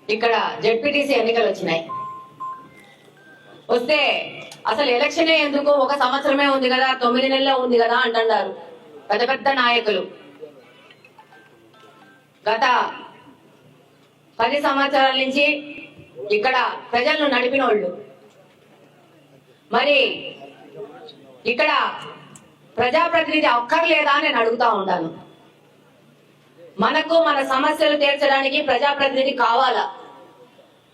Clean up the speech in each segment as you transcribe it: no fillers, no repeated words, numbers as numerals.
ఇక్కడ జెడ్పీటీసీ ఎన్నికలు వచ్చినాయి. వస్తే అసలు ఎలక్షనే ఎందుకు, ఒక సంవత్సరమే ఉంది కదా, 9 నెలలే ఉంది కదా అంటున్నారు పెద్ద పెద్ద నాయకులు. గత 10 సంవత్సరాల నుంచి ఇక్కడ ప్రజలను నడిపిన వాళ్ళు. మరి ఇక్కడ ప్రజాప్రతినిధి అక్కర్లేదా అని నేను అడుగుతా ఉంటాను. మనకు మన సమస్యలు తీర్చడానికి ప్రజాప్రతినిధి కావాలా?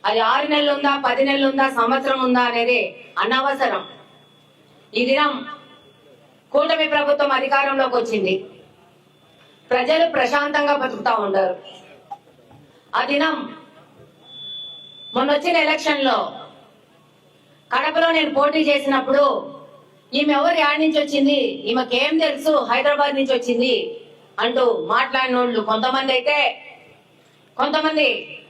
అది 6 నెలలు ఉందా, 10 నెలలు ఉందా, సంవత్సరం ఉందా అనేది అనవసరం. ఈ దినం కూటమి ప్రభుత్వం అధికారంలోకి వచ్చింది. ప్రజలు ప్రశాంతంగా బతుకుతా ఉంటారు. ఆ దినం మొన్న వచ్చిన ఎలక్షన్ లో కడపలో నేను పోటీ చేసినప్పుడు ఈమె ఎవరు యాడ్ నుంచి వచ్చింది, ఈమెకేం తెలుసు, హైదరాబాద్ నుంచి వచ్చింది అంటూ మాట్లాడిన వాళ్ళు కొంతమంది అయితే, కొంతమంది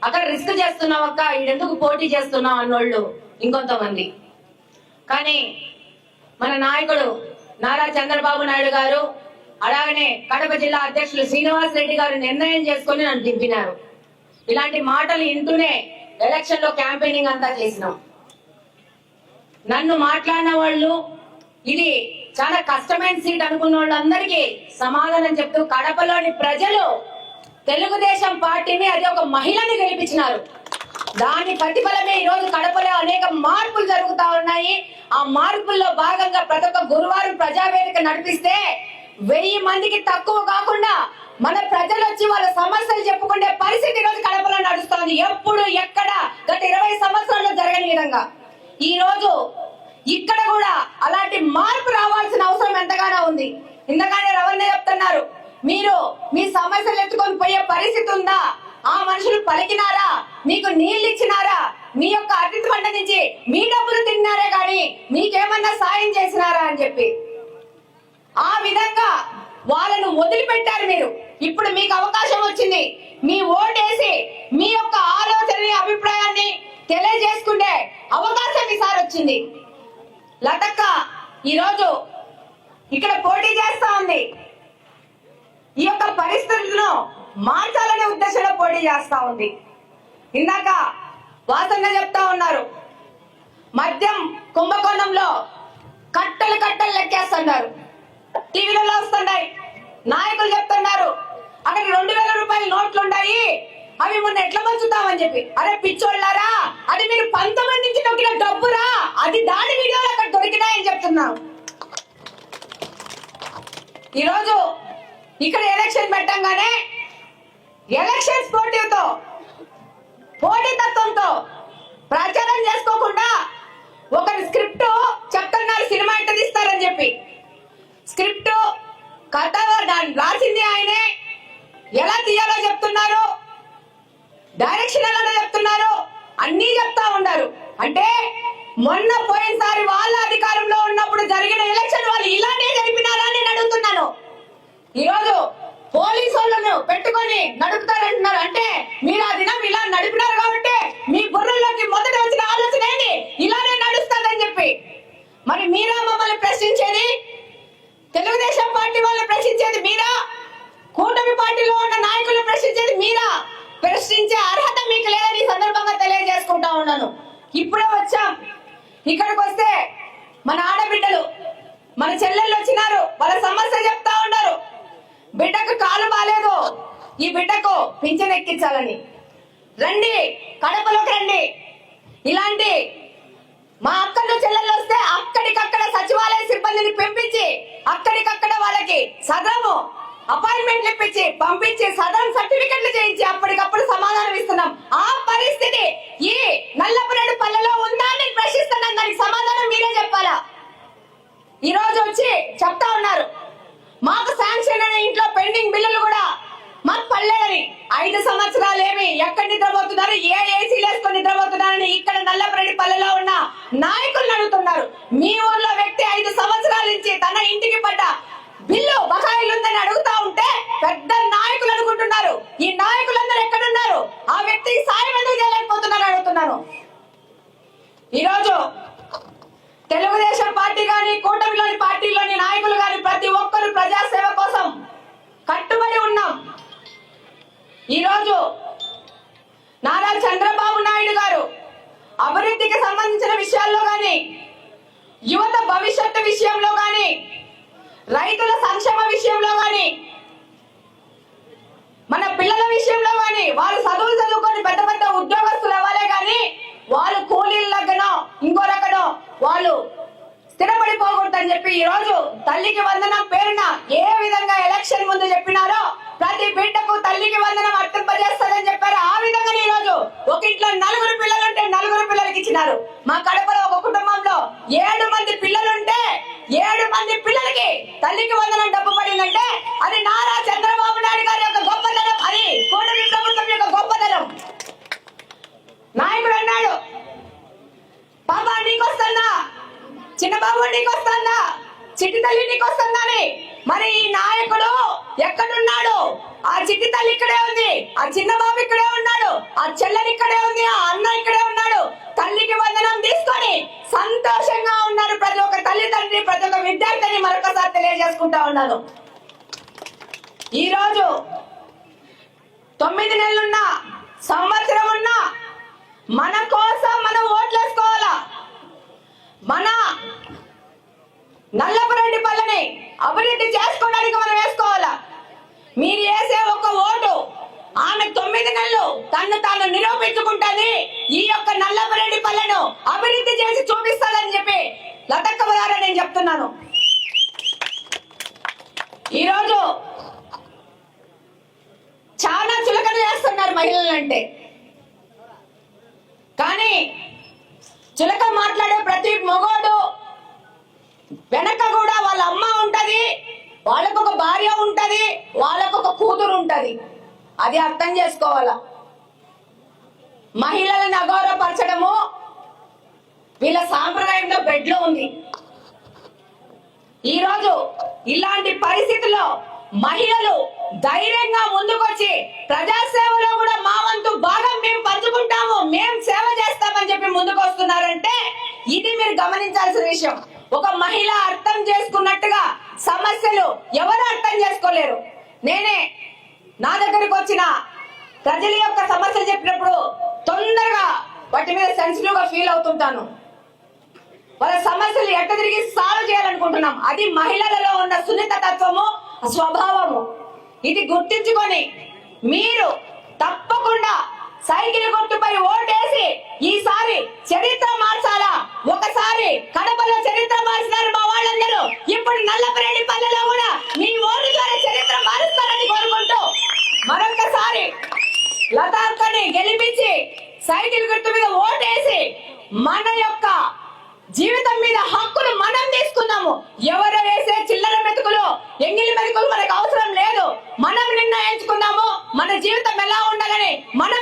అక్కడ రిస్క్ చేస్తున్నావు అక్క, ఈడెందుకు పోటీ చేస్తున్నావు అన్నోళ్ళు ఇంకొంతమంది. కానీ మన నాయకుడు నారా చంద్రబాబు నాయుడు గారు, అలాగనే కడప జిల్లా అధ్యక్షులు శ్రీనివాస్ రెడ్డి గారు నిర్ణయం చేసుకుని నన్ను దింపినారు. ఇలాంటి మాటలు వింటూనే ఎలక్షన్ లో క్యాంపెయినింగ్ అంతా చేసినాం. నన్ను మాట్లాడిన వాళ్ళు ఇది చాలా కష్టమైన సీట్ అనుకున్న వాళ్ళందరికీ సమాధానం చెప్తూ కడపలోని ప్రజలు తెలుగుదేశం పార్టీని, అది ఒక మహిళని గెలిపించినారు. దాని ప్రతిఫలమే ఈ రోజు కడపలో అనేక మార్పులు జరుగుతా ఉన్నాయి. ఆ మార్పుల్లో భాగంగా ప్రతి ఒక్క గురువారం ప్రజావేదిక నడిపిస్తే 1000 మందికి తక్కువ కాకుండా మన ప్రజలు వచ్చి వాళ్ళ సమస్యలు చెప్పుకునే పరిస్థితి ఈ రోజు కడపలో నడుస్తోంది. ఎప్పుడు ఎక్కడ గత 20 సంవత్సరాల్లో జరగని విధంగా ఈ రోజు ఇక్కడ కూడా అలాంటి మార్పు రావాల్సిన అవసరం ఎంతగానో ఉంది. ఇంతగానే రవణ చెప్తున్నారు, మీరు మీ సమస్యలు ఎత్తుకొని పోయే పరిస్థితి ఉందా? ఆ మనుషులు పలికినారా, మీకు నీళ్లు ఇచ్చినారా, మీ యొక్క అతిథి పంట నుంచి మీ డబ్బులు తిన్నారే గాని మీకేమన్నా సాయం చేసినారా అని చెప్పి ఆ విధంగా వాళ్ళను వదిలిపెట్టారు మీరు. ఇప్పుడు మీకు అవకాశం వచ్చింది, మీ ఓటేసి మీ యొక్క ఆలోచనని, అభిప్రాయాన్ని తెలియజేసుకునే అవకాశం ఈసారి వచ్చింది. లతక్క ఈరోజు ఇక్కడ పోటీ చేస్తా ఉంది. ఈ యొక్క పరిస్థితులను మార్చాలనే ఉద్దేశంలో పోటీ చేస్తా ఉంది. ఇందాక వాసన్న చెప్తా ఉన్నారు, మద్యం కుంభకోణంలో కట్టలు కట్టలు లెక్కేస్తున్నారు, టీవీలలో వస్తున్నాయి, నాయకులు చెప్తున్నారు అక్కడ 2000 రూపాయల నోట్లు ఉన్నాయి, అవి మొన్న ఎట్లా పంచుతామని చెప్పి. అరే పిచ్చోళ్ళారా, అది మీరు 19 నుంచి నొక్కిన డబ్బురా, అది దాని వీడియోలు అక్కడ దొరికినాయని చెప్తున్నాం. ఈరోజు ఇక్కడ ఎలక్షన్ పెట్టంగానే ఎలక్షన్ స్పోర్టివ్తో, పోటీతత్వంతో ప్రచారం చేసుకోకుండా ఒక స్క్రిప్ట్ చెప్తున్నారు, సినిమా ఎట్లా తీస్తారని చెప్పి. స్క్రిప్ట్ కథ రాసింది ఆయనే, ఎలా తీయాలో చెప్తున్నారు, డైరెక్షన్ ఎలా చెప్తున్నారు, అన్ని చెప్తా ఉన్నారు. అంటే మొన్న పోయినసారి వాళ్ళ అధికారంలో ఉన్నప్పుడు జరిగిన ఎలక్షన్ వాళ్ళు ఇలానే జరిపినారా అని నేను అడుగుతున్నాను. ఈరోజు పోలీసు వాళ్ళను పెట్టుకొని నడుపుతారంటున్నారు. అంటే మీరు ఆ దినం ఇలా నడిపినారు కాబట్టి మీ బుర్రలోకి మొదట వచ్చిన ఆలోచన ఏంటి, ఇలానే నడుస్తుందని చెప్పి. మరి మీరా మమ్మల్ని ప్రశ్నించేది, తెలుగుదేశం పార్టీ వాళ్ళని ప్రశ్నించేది మీరా, కూటమి పార్టీలో ఉన్న నాయకులను ప్రశ్నించేది మీరా? ప్రశ్నించే అర్హత మీకు లేదని సందర్భంగా తెలియజేసుకుంటా ఉన్నాను. ఇప్పుడే వచ్చాం, ఇక్కడికి వస్తే మన ఆడబిడ్డలు, మన చెల్లెళ్ళు వచ్చినారు, వాళ్ళ సమస్య చెప్తా ఉన్నారు. బిడ్డకు కాలు బాలేదు, ఈ బిడ్డకు పింఛన్ ఎక్కించాలని. రండి, కడపలోకి రండి. ఇలాంటి మా అక్కలు చెల్లెళ్ళు వస్తే అక్కడికక్కడ సచివాలయ సిబ్బందిని పెంపించి అక్కడికక్కడ వాళ్ళకి సదరము అపాయింట్మెంట్లు ఇప్పించి పంపించి సదరం సర్టిఫికెట్లు చేయించి అప్పటికప్పుడు సమాధానం ఇస్తున్నాం. ఆ పరిస్థితి ఈ నల్లపురేడు పల్లెలో ఉందా అని ప్రశ్నిస్తున్నాం. దానికి సమాధానం మీరే చెప్పాలా? ఈ రోజు వచ్చి చెప్తా ఉన్నారు, మాకు శాంక్షన్ అయిన ఇంట్లో పెండింగ్ బిల్లులు కూడా మాకు పడలేదని. 5 సంవత్సరాలు ఏమి ఎక్కడ నిద్రపోతున్నారు, ఏ ఏసీలు వేసుకొని నిద్రపోతున్నారని ఇక్కడ నల్లపురేడు పల్లెలో ఉన్న నాయకులు అడుగుతున్నారు. మీ ఊర్లో వ్యక్తి 5 సంవత్సరాల నుంచి తన ఇంటికి పడ్డ బిల్లు బకాయిలు ఉందని అడుగుతా ఉంటే పెద్ద నాయకులు అనుకుంటున్నారు. ఈ నాయకులందరూ ఎక్కడున్నారు? ఆ వ్యక్తికి సాయం ఎందుకు చేయలేకపోతున్నారు అడుగుతున్నాను. ఈరోజు తెలుగుదేశం పార్టీ గాని, కూటమిలోని పార్టీలోని నాయకులు గాని ప్రతి ఒక్కరు ప్రజాసేవ కోసం కట్టుబడి ఉన్నాం. ఈరోజు నారా చంద్రబాబు నాయుడు గారు అభివృద్ధికి సంబంధించిన విషయాల్లో కానీ, యువత భవిష్యత్తు విషయంలో కానీ, రైతుల సంక్షేమ విషయంలో కానీ, మన పిల్లల విషయంలో కానీ, వాళ్ళు చదువులు చదువుకొని పెద్ద పెద్ద ఉద్యోగస్తులు అవ్వాలే కానీ వాళ్ళు కూలీల దగ్గరనో ఇంకో రకనో వాళ్ళు స్థిరపడిపోకూడదని చెప్పి ఈ రోజు తల్లికి వందనం పేరున ఏ విధంగా ఎలక్షన్ ముందు చెప్పినారో ప్రతి బిడ్డకు తల్లికి వందనం వర్తింపజేస్తారని చెప్పారు. ఆ విధంగా ఈ రోజు ఒక ఇంట్లో 4 పిల్లలుంటే 4 పిల్లలకి ఇచ్చినారు. మా కడపలో ఒక కుటుంబంలో 7 మంది పిల్లలుంటే 7 మంది పిల్లలకి తల్లికి వందనం డబ్బు పడిందంటే అది నారా చంద్రబాబు నాయుడు గారి యొక్క గొప్పతనం, అది కూటమి ప్రభుత్వం యొక్క గొప్పతనం. నాయకుడు అన్నాడు, పాపా నీకొస్తుందా, చిన్నబాబు నీకొస్తుందా, చిట్టి తల్లి నీకొస్తుందా అని. మరి ఈ నాయకుడు ఎక్కడున్నాడు? ఆ చిట్టి తల్లి ఇక్కడే ఉంది, ఆ చిన్నబాబు ఇక్కడే ఉన్నాడు, ఆ చెల్లెలు ఇక్కడే ఉంది, ఆ అన్న ఇక్కడే ఉన్నాడు. తల్లికి వందనం తీసుకొని సంతోషంగా ఉన్నారు ప్రతి ఒక్క తల్లిదండ్రి, ప్రతి ఒక్క విద్యార్థిని మరొకసారి తెలియజేసుకుంటా ఉన్నాను. ఈ రోజు 9 నెలలున్నా, సంవత్సరం ఉన్నా మన కోసం మనం ఓట్లేసుకోవాలా. మన నల్లపురెడ్డి పల్లెని అభివృద్ధి చేసుకోవడానికి మనం వేసుకోవాలా. మీరు వేసే ఒక ఓటు ఆమె 9 నెలలు తను తాను నిరూపించుకుంటుంది, ఈ యొక్క నల్లపురెడ్డి పల్లెను అభివృద్ధి చేసి చూపిస్తాడని చెప్పి లతక్క గారు నేను చెప్తున్నాను. ఈరోజు చాలా చులకన చేస్తున్నారు మహిళలంటే, కానీ చులక మాట్లాడే ప్రతి మగోడు వెనక కూడా వాళ్ళ అమ్మ ఉంటది, వాళ్ళకొక భార్య ఉంటది, వాళ్ళకొక కూతురు ఉంటది. అది అర్థం చేసుకోవాలా. మహిళలను అగౌరవపరచడము వీళ్ళ సాంప్రదాయంలో బెడ్లో ఉంది. ఈరోజు ఇలాంటి పరిస్థితుల్లో మహిళలు ధైర్యంగా ముందుకొచ్చి ప్రజాసేవలో కూడా మా వంతు భాగం మేము పంచుకుంటాము, మేము సేవ చేస్తామని చెప్పి ముందుకు వస్తున్నారంటే ఇది మీరు గమనించాల్సిన విషయం. ఒక మహిళ అర్థం చేసుకున్నట్టుగా సమస్యలు ఎవరు అర్థం చేసుకోలేరు. నేనే నా దగ్గరకు వచ్చిన ప్రజల యొక్క సమస్యలు చెప్పినప్పుడు తొందరగా వాటి మీద సెన్సిటివ్ గా ఫీల్ అవుతుంటాను. వాళ్ళ సమస్యలు ఎట్ట తిరిగి సాల్వ్ చేయాలనుకుంటున్నాం. అది మహిళలలో ఉన్న సున్నిత తత్వము, స్వభావము. ఇది గుర్తించుకొని మీరు తప్పకుండా సైకిల్ గుర్తుపై ఓటేసి ఈసారి చరిత్ర మార్చాలా. ఒకసారి కడపలో చరిత్ర మార్చినారు మా వాళ్ళందరూ, ఇప్పుడు నల్లపురెడ్డి పల్లెలో కూడా మీ ఓటు ద్వారా చరిత్ర మారుస్తారని కోరుకుంటూ మరొకసారి లతాక్కని గెలిపించి సైకిల్ గుర్తు మీద ఓటేసి మన యొక్క జీవితం మీద హక్కులు మనం తీసుకుందాము. ఎవరు వేసే చిల్లర మెతుకులు, ఎంగిలి మెతుకులు మనకు అవసరం లేదు. మనం నిర్ణయించుకుందాము మన జీవితం ఎలా ఉండాలని. మనం